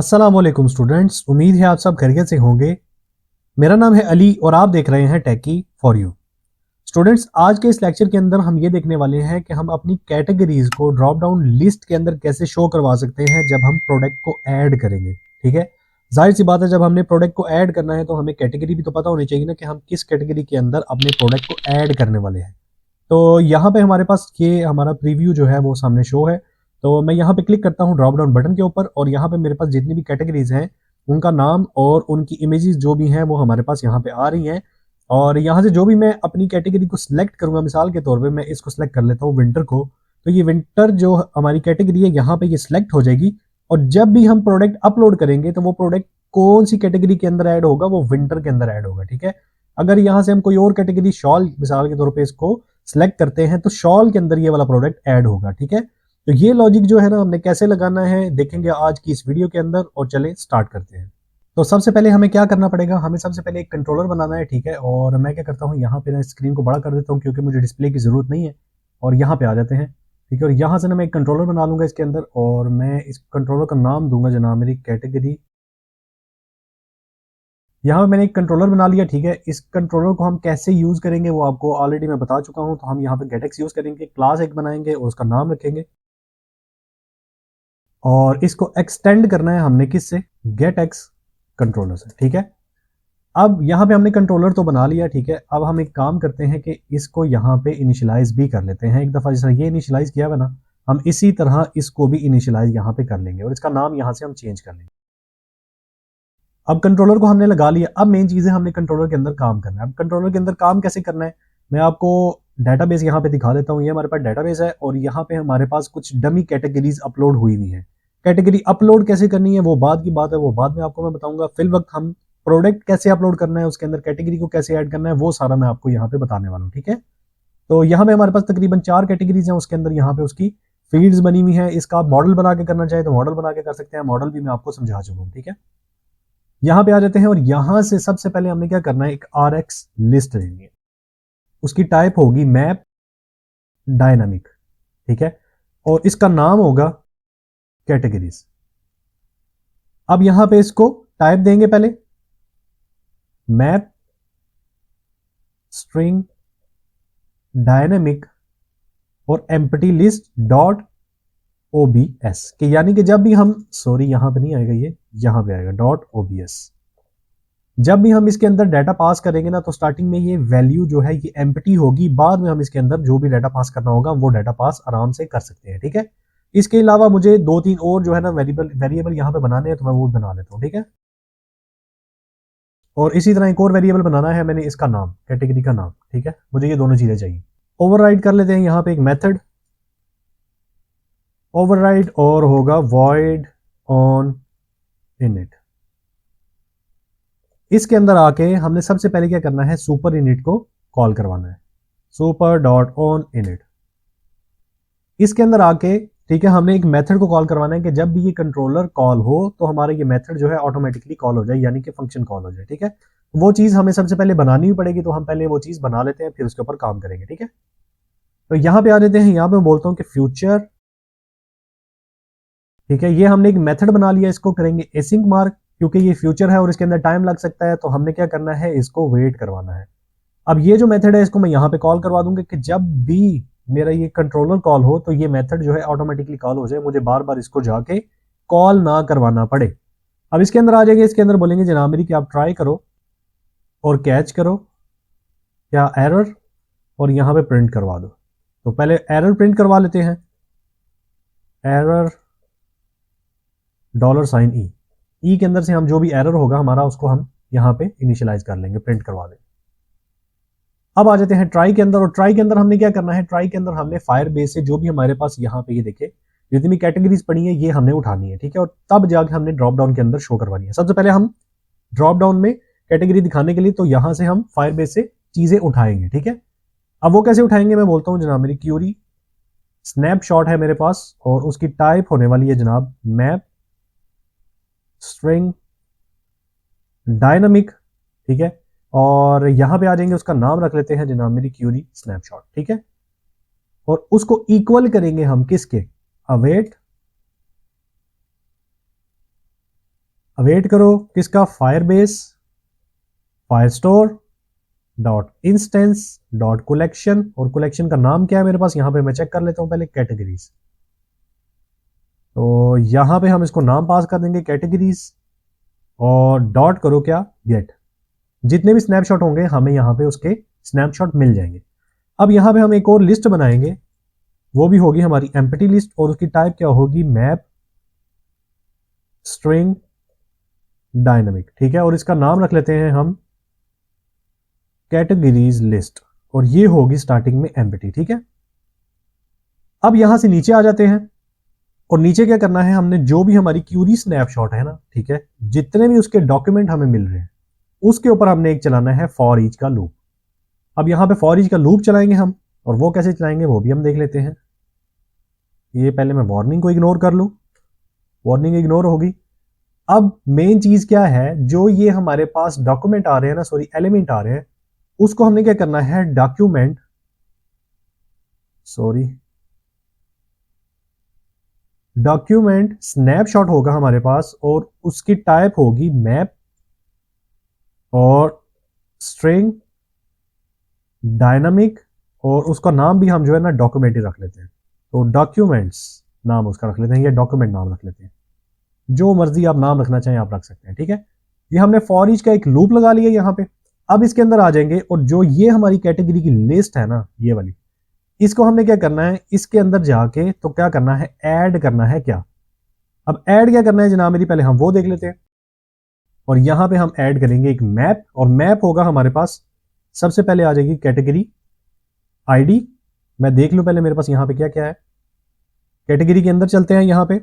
अस्सलाम वालेकुम स्टूडेंट्स, उम्मीद है आप सब खैरियत से होंगे। मेरा नाम है अली और आप देख रहे हैं टेकी फॉर यू। स्टूडेंट्स, आज के इस लेक्चर के अंदर हम ये देखने वाले हैं कि हम अपनी कैटेगरीज को ड्रॉप डाउन लिस्ट के अंदर कैसे शो करवा सकते हैं जब हम प्रोडक्ट को ऐड करेंगे। ठीक है, जाहिर सी बात है, जब हमने प्रोडक्ट को ऐड करना है तो हमें कैटेगरी भी तो पता होनी चाहिए ना कि हम किस कैटेगरी के अंदर अपने प्रोडक्ट को ऐड करने वाले हैं। तो यहाँ पे हमारे पास ये हमारा प्रीव्यू जो है वो सामने शो है। तो मैं यहाँ पे क्लिक करता हूँ ड्रॉप डाउन बटन के ऊपर और यहाँ पे मेरे पास जितनी भी कैटेगरीज हैं उनका नाम और उनकी इमेजेस जो भी हैं वो हमारे पास यहाँ पे आ रही हैं। और यहाँ से जो भी मैं अपनी कैटेगरी को सिलेक्ट करूँगा, मिसाल के तौर पे मैं इसको सिलेक्ट कर लेता हूँ विंटर को। तो ये विंटर जो हमारी कैटेगरी है यहाँ पे ये सिलेक्ट हो जाएगी। और जब भी हम प्रोडक्ट अपलोड करेंगे तो वो प्रोडक्ट कौन सी कैटेगरी के अंदर ऐड होगा, वो विंटर के अंदर ऐड होगा। ठीक है, अगर यहाँ से हम कोई और कैटेगरी शॉल मिसाल के तौर पर इसको सेलेक्ट करते हैं तो शॉल के अंदर ये वाला प्रोडक्ट ऐड होगा। ठीक है, तो ये लॉजिक जो है ना हमने कैसे लगाना है देखेंगे आज की इस वीडियो के अंदर। और चले स्टार्ट करते हैं। तो सबसे पहले हमें क्या करना पड़ेगा, हमें सबसे पहले एक कंट्रोलर बनाना है। ठीक है, और मैं क्या करता हूँ यहाँ पे ना स्क्रीन को बड़ा कर देता हूँ क्योंकि मुझे डिस्प्ले की जरूरत नहीं है। और यहाँ पे आ जाते हैं। ठीक है, और यहाँ से ना मैं एक कंट्रोलर बना लूंगा इसके अंदर और मैं इस कंट्रोलर का नाम दूंगा जनाब मेरी कैटेगरी। यहाँ पे मैंने एक कंट्रोलर बना लिया। ठीक है, इस कंट्रोलर को हम कैसे यूज करेंगे वो आपको ऑलरेडी मैं बता चुका हूँ। तो हम यहाँ पे गेटएक्स यूज करेंगे, क्लास एक बनाएंगे और उसका नाम रखेंगे और इसको एक्सटेंड करना है हमने किससे, गेटएक्स कंट्रोलर से। ठीक है, अब यहाँ पे हमने कंट्रोलर तो बना लिया। ठीक है, अब हम एक काम करते हैं कि इसको यहाँ पे इनिशियलाइज भी कर लेते हैं। एक दफा जैसा ये इनिशियलाइज किया हुआ ना, हम इसी तरह इसको भी इनिशियलाइज यहाँ पे कर लेंगे और इसका नाम यहाँ से हम चेंज कर लेंगे। अब कंट्रोलर को हमने लगा लिया। अब मेन चीज़ है हमने कंट्रोलर के अंदर काम करना है। अब कंट्रोलर के अंदर काम कैसे करना है मैं आपको डेटाबेस यहाँ पे दिखा देता हूँ। ये हमारे पास डेटाबेस है और यहाँ पे हमारे पास कुछ डमी कैटेगरीज अपलोड हुई हुई है। कैटेगरी अपलोड कैसे करनी है वो बाद की बात है, वो बाद में आपको मैं बताऊंगा। फिल वक्त हम प्रोडक्ट कैसे अपलोड करना है, उसके अंदर कैटेगरी को कैसे ऐड करना है, वो सारा मैं आपको यहाँ पे बताने वाला हूँ। ठीक है, तो यहाँ पे हमारे पास तकरीबन 4 कैटेगरीज हैं, उसके अंदर यहाँ पे उसकी फील्ड्स बनी हुई है। इसका मॉडल बना के करना चाहे तो मॉडल बना के कर सकते हैं, मॉडल भी मैं आपको समझा चुका हूँ। ठीक है, यहां पे आ जाते हैं और यहां से सबसे पहले हमने क्या करना है, एक RX लिस्ट लेनी है। उसकी टाइप होगी मैप डायनामिक। ठीक है, और इसका नाम होगा कैटेगरीज। अब यहां पे इसको टाइप देंगे पहले मैप स्ट्रिंग डायनामिक और एम्प्टी लिस्ट डॉट OBS के, यानी कि जब भी हम यहां पे नहीं आएगा, ये यहां पे आएगा डॉट OBS। जब भी हम इसके अंदर डाटा पास करेंगे ना तो स्टार्टिंग में ये वैल्यू जो है ये एम्प्टी होगी, बाद में हम इसके अंदर जो भी डाटा पास करना होगा वो डाटा पास आराम से कर सकते हैं। ठीक है, इसके अलावा मुझे 2-3 और जो है ना वेरिएबल यहाँ पे बनाने हैं तो मैं वो बना लेता हूँ। ठीक है, और इसी तरह एक और वेरिएबल बनाना है मैंने, इसका नाम कैटेगरी का नाम। ठीक है, मुझे ये दोनों चीजें चाहिए। ओवरराइड कर लेते हैं यहाँ पे एक मेथड ओवरराइड और होगा वॉइड ऑन इनिट। इसके अंदर आके हमने सबसे पहले क्या करना है, सुपर इनिट को कॉल करवाना है, सुपर डॉट ऑन इनिट। इसके अंदर आके ठीक है हमने एक मेथड को कॉल करवाना है कि जब भी ये कंट्रोलर कॉल हो तो हमारा ये मेथड जो है ऑटोमेटिकली कॉल हो जाए, यानी कि फंक्शन कॉल हो जाए। ठीक है, वो चीज हमें सबसे पहले बनानी भी पड़ेगी, तो हम पहले वो चीज बना लेते हैं फिर उसके ऊपर काम करेंगे। ठीक है, तो यहां पे आ जाते हैं, यहां पे बोलता हूं कि फ्यूचर। ठीक है, ये हमने एक मेथड बना लिया, इसको करेंगे एसिंक मार्क क्योंकि ये फ्यूचर है और इसके अंदर टाइम लग सकता है, तो हमने क्या करना है, इसको वेट करवाना है। अब ये जो मेथड है इसको मैं यहाँ पे कॉल करवा दूंगा कि जब भी मेरा ये कंट्रोलर कॉल हो तो ये मेथड जो है ऑटोमेटिकली कॉल हो जाए, मुझे बार बार इसको जाके कॉल ना करवाना पड़े। अब इसके अंदर आ जाएंगे, इसके अंदर बोलेंगे जनाब मेरी कि आप ट्राई करो और कैच करो या एरर, और यहाँ पे प्रिंट करवा दो। तो पहले एरर प्रिंट करवा लेते हैं, एरर $ई। ई के अंदर से हम जो भी एरर होगा हमारा उसको हम यहाँ पे इनिशियलाइज कर लेंगे, प्रिंट करवा देंगे। अब आ जाते हैं ट्राई के अंदर, और ट्राई के अंदर हमने क्या करना है, ट्राई के अंदर हमने फायर बेस से जो भी हमारे पास यहाँ पे ये देखे जितनी भी कैटेगरीज पड़ी है ये हमने उठानी है। ठीक है, और तब जाके हमने ड्रॉप डाउन के अंदर शो करवानी है। सबसे पहले हम ड्रॉप डाउन में कैटेगरी दिखाने के लिए तो यहाँ से हम फायर बेस से चीजें उठाएंगे। ठीक है, अब वो कैसे उठाएंगे मैं बोलता हूँ जनाब, मेरी क्यूरी स्नैपशॉट है मेरे पास और उसकी टाइप होने वाली है जनाब मैप स्ट्रिंग डायनामिक। ठीक है, और यहां पे आ जाएंगे, उसका नाम रख लेते हैं जनाब मेरी क्यूरी स्नैपशॉट। ठीक है, और उसको इक्वल करेंगे हम किसके, अवेट अवेट करो किसका, Firebase Firestore dot instance dot collection, और कलेक्शन का नाम क्या है मेरे पास, यहां पे मैं चेक कर लेता हूं पहले, कैटेगरीज। तो यहां पे हम इसको नाम पास कर देंगे कैटेगरीज, और डॉट करो क्या, गेट। जितने भी स्नैपशॉट होंगे हमें यहां पे उसके स्नैपशॉट मिल जाएंगे। अब यहां पे हम एक और लिस्ट बनाएंगे, वो भी होगी हमारी एम्प्टी लिस्ट, और उसकी टाइप क्या होगी, मैप स्ट्रिंग डायनामिक। ठीक है, और इसका नाम रख लेते हैं हम कैटेगरीज लिस्ट, और ये होगी स्टार्टिंग में एम्प्टी। ठीक है, अब यहां से नीचे आ जाते हैं, और नीचे क्या करना है, हमने जो भी हमारी क्यूरी स्नैपशॉट है ना, ठीक है, जितने भी उसके डॉक्यूमेंट हमें मिल रहे हैं उसके ऊपर हमने एक चलाना है फॉर ईच का लूप। अब यहां पे फॉर ईच का लूप चलाएंगे हम, और वो कैसे चलाएंगे वो भी हम देख लेते हैं। ये पहले मैं वार्निंग को इग्नोर कर लूं, वार्निंग इग्नोर होगी। अब मेन चीज क्या है, जो ये हमारे पास डॉक्यूमेंट आ रहे हैं ना, सॉरी एलिमेंट आ रहे हैं, उसको हमने क्या करना है, डॉक्यूमेंट डॉक्यूमेंट स्नैपशॉट होगा हमारे पास, और उसकी टाइप होगी मैप और स्ट्रिंग डायनामिक, और उसका नाम भी हम जो है ना डॉक्यूमेंट ही रख लेते हैं। तो डॉक्यूमेंट्स नाम उसका रख लेते हैं, या डॉक्यूमेंट नाम रख लेते हैं, जो मर्जी आप नाम रखना चाहें आप रख सकते हैं। ठीक है, ये हमने फॉर ईच का एक लूप लगा लिया यहां पे। अब इसके अंदर आ जाएंगे, और जो ये हमारी कैटेगरी की लिस्ट है ना, ये वाली, इसको हमने क्या करना है, इसके अंदर जाके तो क्या करना है, ऐड करना है क्या। अब ऐड क्या करना है जनाब मेरी, पहले हम वो देख लेते हैं। और यहां पे हम ऐड करेंगे एक मैप, और मैप होगा हमारे पास, सबसे पहले आ जाएगी कैटेगरी आईडी। मैं देख लूं पहले मेरे पास यहां पे क्या क्या है। कैटेगरी के अंदर चलते हैं यहां पे,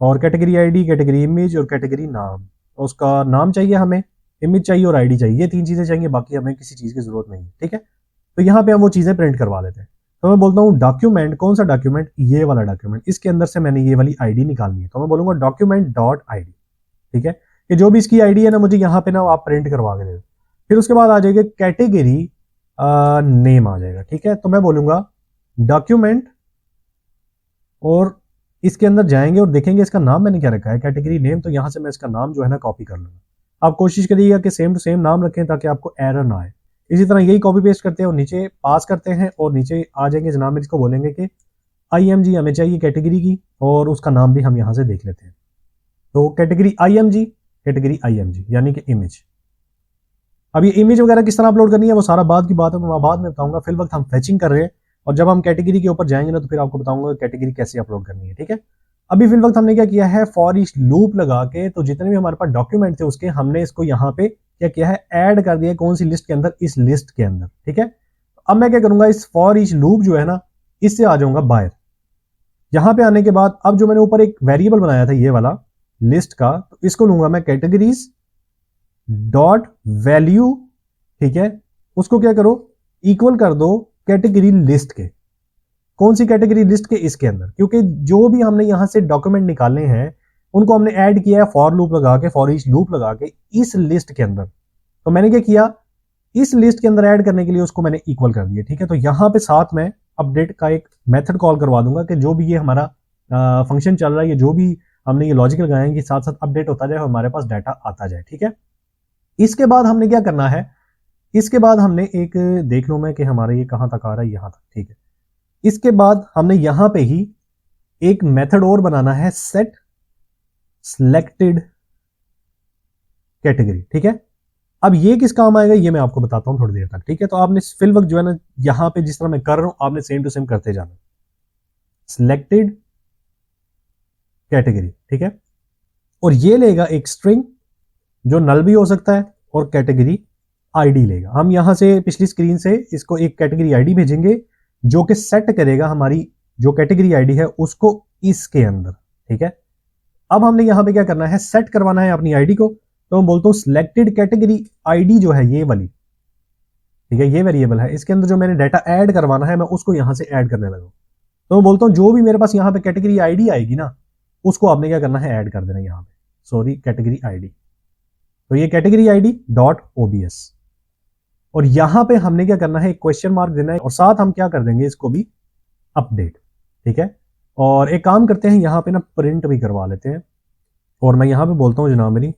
और कैटेगरी आईडी, कैटेगरी इमेज और कैटेगरी नाम। उसका नाम चाहिए हमें, इमेज चाहिए और आईडी चाहिए, ये तीन चीजें चाहिए, बाकी हमें किसी चीज की जरूरत नहीं है। ठीक है, तो यहां पे हम वो चीजें प्रिंट करवा लेते हैं। तो मैं बोलता हूं डॉक्यूमेंट, कौन सा डॉक्यूमेंट, ये वाला डॉक्यूमेंट, इसके अंदर से मैंने ये वाली आईडी निकालनी है, तो मैं बोलूंगा डॉक्यूमेंट डॉट आईडी। ठीक है, कि जो भी इसकी आईडी है ना, मुझे यहाँ पे ना आप प्रिंट करवा के दे दो। फिर उसके बाद आ जाएगा कैटेगरी नेम आ जाएगा। ठीक है, तो मैं बोलूंगा डॉक्यूमेंट, और इसके अंदर जाएंगे और देखेंगे इसका नाम मैंने क्या रखा है, कैटेगरी नेम। तो यहां से मैं इसका नाम जो है ना कॉपी कर लूंगा। आप कोशिश करिएगा कि सेम टू सेम नाम रखें ताकि आपको एरर ना आए। इसी तरह यही कॉपी पेस्ट करते हैं और नीचे पास करते हैं, और नीचे आ जाएंगे जनाब में, इसको बोलेंगे कि IMG हमें चाहिए कैटेगरी की, और उसका नाम भी हम यहां से देख लेते हैं। तो कैटेगरी IMG, कैटेगरी IMG यानी कि इमेज। अब ये इमेज वगैरह किस तरह अपलोड करनी है वो सारा बाद की बात है, मैं बाद में बताऊंगा। फिल वक्त हम फेचिंग कर रहे हैं, और जब हम कैटेगरी के ऊपर जाएंगे ना तो फिर आपको बताऊंगा कैटेगरी कैसे अपलोड करनी है। ठीक है, अभी फिल वक्त हमने क्या किया है, फॉर ईच लूप लगा के, तो जितने भी हमारे पास डॉक्यूमेंट थे उसके हमने इसको यहाँ पे क्या किया है, ऐड कर दिया। कौन सी लिस्ट के अंदर, इस लिस्ट के अंदर। ठीक है, अब मैं क्या करूंगा, इस फॉर ईच लूप जो है ना, इससे आ जाऊंगा बाहर। यहां पे आने के बाद अब जो मैंने ऊपर एक वेरिएबल बनाया था ये वाला लिस्ट का, तो इसको लूंगा मैं कैटेगरीज डॉट वैल्यू। ठीक है, उसको क्या करो, इक्वल कर दो कैटेगरी लिस्ट के। कौन सी कैटेगरी लिस्ट के, इसके अंदर, क्योंकि जो भी हमने यहां से डॉक्यूमेंट निकालने हैं उनको हमने ऐड किया है फॉर लूप लगा के, फॉर ईच लूप लगा के इस लिस्ट के अंदर। तो मैंने क्या किया, इस लिस्ट के अंदर ऐड करने के लिए उसको मैंने इक्वल कर दिया। ठीक है, तो यहां पे साथ में अपडेट का एक मेथड कॉल करवा दूंगा कि जो भी ये हमारा फंक्शन चल रहा है, ये जो भी हमने ये लॉजिक लगाए हैं, साथ साथ अपडेट होता जाए, हमारे पास डाटा आता जाए। ठीक है, इसके बाद हमने क्या करना है, इसके बाद हमने एक देख लो मैं कि हमारा ये कहां तक आ रहा है, यहां तक। ठीक है, इसके बाद हमने यहां पे ही एक मेथड और बनाना है, सेट सिलेक्टेड कैटेगरी। ठीक है, अब ये किस काम आएगा ये मैं आपको बताता हूं थोड़ी देर तक। ठीक है, तो आपने फिल वक्त जो है ना, यहां पे जिस तरह मैं कर रहा हूं आपने सेम टू सेम करते जाना, सिलेक्टेड कैटेगरी। ठीक है, और ये लेगा एक स्ट्रिंग जो नल भी हो सकता है, और कैटेगरी आईडी लेगा। हम यहां से पिछली स्क्रीन से इसको एक कैटेगरी आईडी भेजेंगे जो कि सेट करेगा हमारी जो कैटेगरी आईडी है उसको इसके अंदर। ठीक है, अब हमने यहां पे क्या करना है, सेट करवाना है अपनी आईडी को। तो मैं बोलता हूं सिलेक्टेड कैटेगरी आईडी जो है ये वाली, ठीक है, ये वेरिएबल है, इसके अंदर जो मैंने डाटा ऐड करवाना है मैं उसको यहां से ऐड करने लगा। तो मैं बोलता हूं जो भी मेरे पास यहां पे कैटेगरी आईडी आएगी ना, उसको आपने क्या करना है, ऐड कर देना यहां पे, सॉरी कैटेगरी आईडी। तो ये कैटेगरी आईडी डॉट ओबीएस, और यहां पे हमने क्या करना है, एक क्वेश्चन मार्क देना है, और साथ हम क्या कर देंगे, इसको भी अपडेट। ठीक है, और एक काम करते हैं यहां पे ना प्रिंट भी करवा लेते हैं, और मैं यहां पे बोलता हूं जनाब मेरी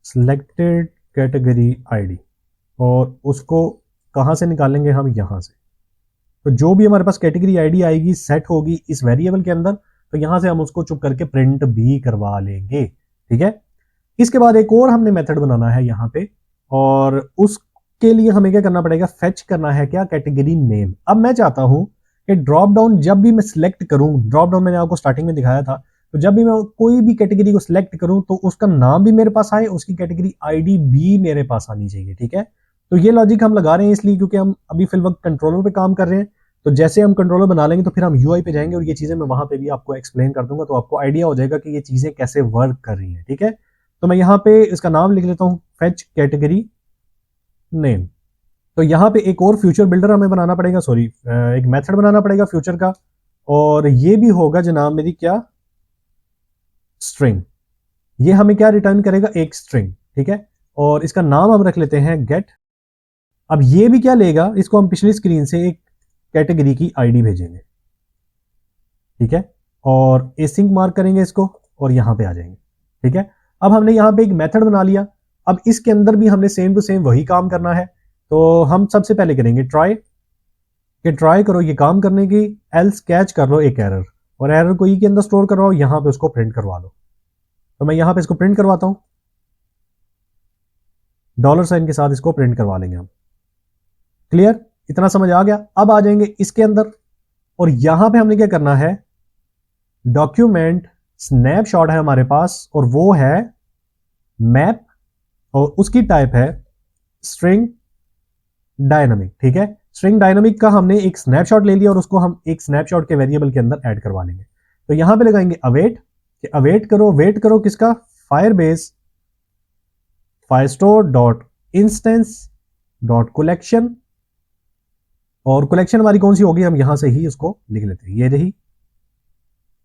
सिलेक्टेड कैटेगरी आईडी, और उसको कहाँ से निकालेंगे हम, यहाँ से। तो जो भी हमारे पास कैटेगरी आईडी आएगी सेट होगी इस वेरिएबल के अंदर, तो यहाँ से हम उसको चुप करके प्रिंट भी करवा लेंगे, ठीक है। इसके बाद एक और हमने मेथड बनाना है यहाँ पे, और उसके लिए हमें क्या करना पड़ेगा, फेच करना है क्या, कैटेगरी नेम। अब मैं चाहता हूं कि ड्रॉप डाउन जब भी मैं सिलेक्ट करूं, ड्रॉप डाउन मैंने आपको स्टार्टिंग में दिखाया था, तो जब भी मैं कोई भी कैटेगरी को सिलेक्ट करूं तो उसका नाम भी मेरे पास आए, उसकी कैटेगरी आईडी भी मेरे पास आनी चाहिए, ठीक है। तो ये लॉजिक हम लगा रहे हैं इसलिए क्योंकि हम अभी फिल वक्त कंट्रोलर पे काम कर रहे हैं। तो जैसे हम कंट्रोलर बना लेंगे तो फिर हम यूआई पे जाएंगे, और ये चीजें मैं वहां पे भी आपको एक्सप्लेन कर दूंगा, तो आपको आइडिया हो जाएगा कि ये चीजें कैसे वर्क कर रही हैं, ठीक है। तो मैं यहाँ पे इसका नाम लिख लेता हूं, फेच कैटेगरी नेम। तो यहाँ पे एक और फ्यूचर बिल्डर हमें बनाना पड़ेगा, सॉरी एक मेथड बनाना पड़ेगा फ्यूचर का, और ये भी होगा जनाब मेरी क्या, स्ट्रिंग। ये हमें क्या रिटर्न करेगा, एक स्ट्रिंग, ठीक है। और इसका नाम हम रख लेते हैं गेट। अब ये भी क्या लेगा, इसको हम पिछली स्क्रीन से एक कैटेगरी की आईडी भेजेंगे, ठीक है, और एसिंक मार्क करेंगे इसको और यहां पे आ जाएंगे, ठीक है। अब हमने यहां पे एक मेथड बना लिया। अब इसके अंदर भी हमने सेम टू सेम वही काम करना है। तो हम सबसे पहले करेंगे ट्राई, कि ट्राई करो ये काम करने की, एल्स कैच कर लो एक एरर, और एरर को ई के अंदर स्टोर करवाओ, यहां पे उसको प्रिंट करवा लो। तो मैं यहां पे इसको प्रिंट करवाता हूं, $साइन के साथ इसको प्रिंट करवा लेंगे हम। क्लियर, इतना समझ आ गया। अब आ जाएंगे इसके अंदर, और यहां पे हमने क्या करना है, डॉक्यूमेंट स्नैपशॉट है हमारे पास, और वो है मैप, और उसकी टाइप है स्ट्रिंग डायनामिक, ठीक है। स्ट्रिंग डायनामिक का हमने एक स्नैपशॉट ले लिया, और उसको हम एक स्नैपशॉट के वेरिएबल के अंदर ऐड करवा लेंगे। तो यहां पे लगाएंगे अवेट, कि अवेट करो, वेट करो किसका, Firebase Firestore dot instance dot collection, और कलेक्शन हमारी कौन सी होगी, हम यहां से ही उसको लिख लेते हैं, ये रही,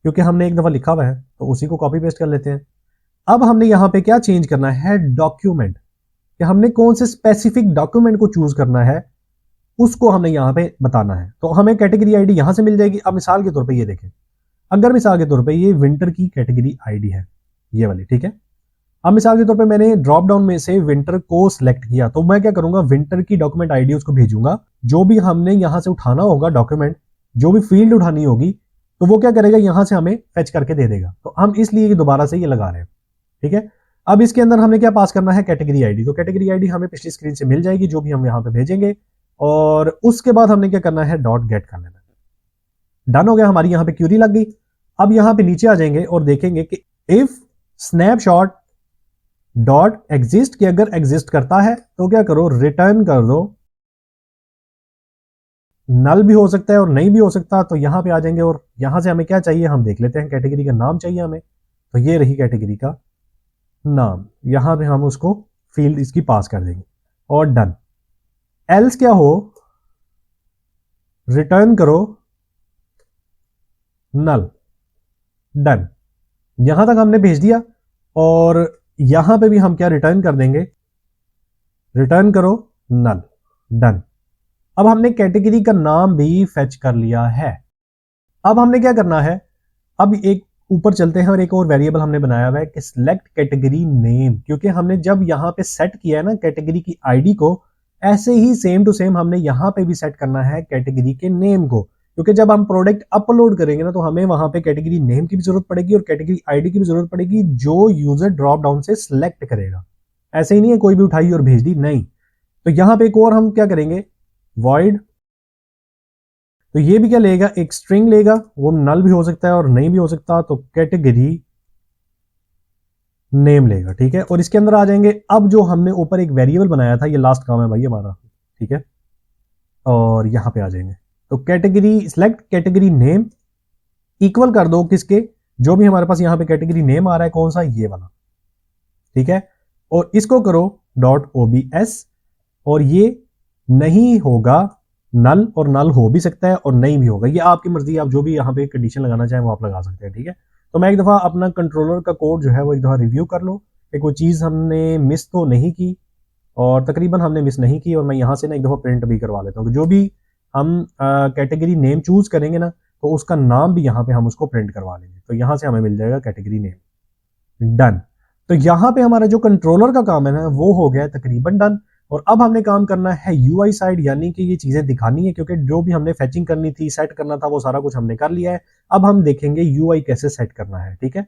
क्योंकि हमने एक दफा लिखा हुआ है तो उसी को कॉपी पेस्ट कर लेते हैं। अब हमने यहां पे क्या चेंज करना है, डॉक्यूमेंट, कि हमने कौन से स्पेसिफिक डॉक्यूमेंट को चूज करना है, उसको हमने यहां पे बताना है। तो हमें कैटेगरी आईडी यहां से मिल जाएगी। अब मिसाल के तौर पे ये देखें, अगर मिसाल के तौर पे ये विंटर की कैटेगरी आईडी है, ये वाली, ठीक है। अब मिसाल के तौर पे मैंने ड्रॉप डाउन में से विंटर को सिलेक्ट किया, तो मैं क्या करूंगा, विंटर की डॉक्यूमेंट आईडी उसको भेजूंगा। जो भी हमने यहां से उठाना होगा डॉक्यूमेंट, जो भी फील्ड उठानी होगी, तो वो क्या करेगा, यहां से हमें फेच करके दे देगा। तो हम इसलिए दोबारा से ये लगा रहे हैं, ठीक है। अब इसके अंदर हमने क्या पास करना है, कैटेगरी आईडी। तो कैटेगरी आईडी हमें पिछली स्क्रीन से मिल जाएगी, जो भी हम यहां पे भेजेंगे, और उसके बाद हमने क्या करना है, डॉट गेट कर लेना है। डन हो गया, हमारी यहां पे क्यूरी लग गई। अब यहां पे नीचे आ जाएंगे और देखेंगे कि इफ स्नैपशॉट डॉट एग्जिस्ट, कि अगर एग्जिस्ट करता है तो क्या करो, रिटर्न कर दो। नल भी हो सकता है और नहीं भी हो सकता, तो यहां पे आ जाएंगे, और यहां से हमें क्या चाहिए, हम देख लेते हैं, कैटेगरी का नाम चाहिए हमें। तो ये रही कैटेगरी का नाम, यहां पे हम उसको फील्ड इसकी पास कर देंगे, और डन। एल्स क्या हो, रिटर्न करो नल, डन। यहां तक हमने भेज दिया, और यहां पे भी हम क्या रिटर्न कर देंगे, रिटर्न करो नल, डन। अब हमने कैटेगरी का नाम भी फेच कर लिया है। अब हमने क्या करना है, अब एक ऊपर चलते हैं, और एक और वेरिएबल हमने बनाया हुआ है कि सिलेक्ट कैटेगरी नेम, क्योंकि हमने जब यहां पे सेट किया है ना कैटेगरी की आईडी को, ऐसे ही सेम टू सेम हमने यहां पे भी सेट करना है कैटेगरी के नेम को। क्योंकि जब हम प्रोडक्ट अपलोड करेंगे ना, तो हमें वहां पे कैटेगरी नेम की भी जरूरत पड़ेगी और कैटेगरी आईडी की भी जरूरत पड़ेगी, जो यूजर ड्रॉप डाउन से सिलेक्ट करेगा। ऐसे ही नहीं है कोई भी उठाई और भेज दी, नहीं। तो यहां पे एक और हम क्या करेंगे, वॉइड, तो ये भी क्या लेगा, एक स्ट्रिंग लेगा, वो नल भी हो सकता है और नहीं भी हो सकता, तो कैटेगरी नेम लेगा, ठीक है। और इसके अंदर आ जाएंगे, अब जो हमने ऊपर एक वेरिएबल बनाया था, ये लास्ट काम है भाई हमारा, ठीक है, और यहां पे आ जाएंगे। तो category select category name equal कर दो किसके, जो भी हमारे पास यहां पे कैटेगरी नेम आ रहा है, कौन सा, ये वाला, ठीक है। और इसको करो डॉट ओबीएस, और ये नहीं होगा नल, और नल हो भी सकता है और नहीं भी होगा, ये आपकी मर्जी, आप जो भी यहाँ पे कंडीशन लगाना चाहें वो आप लगा सकते हैं, ठीक है। तो मैं एक दफा अपना कंट्रोलर का कोड जो है वो एक दफा रिव्यू कर लो कि कोई चीज हमने मिस तो नहीं की, और तकरीबन हमने मिस नहीं की। और मैं यहाँ से ना एक दफा प्रिंट भी करवा लेता हूँ, जो भी हम कैटेगरी नेम चूज करेंगे ना, तो उसका नाम भी यहाँ पे हम उसको प्रिंट करवा लेंगे। तो यहाँ से हमें मिल जाएगा कैटेगरी नेम, डन। तो यहाँ पे हमारा जो कंट्रोलर का काम है ना वो हो गया तकरीबन डन। और अब हमने काम करना है यूआई साइड, यानी कि ये चीजें दिखानी है, क्योंकि जो भी हमने फेचिंग करनी थी, सेट करना था, वो सारा कुछ हमने कर लिया है। अब हम देखेंगे यूआई कैसे सेट करना है। ठीक है।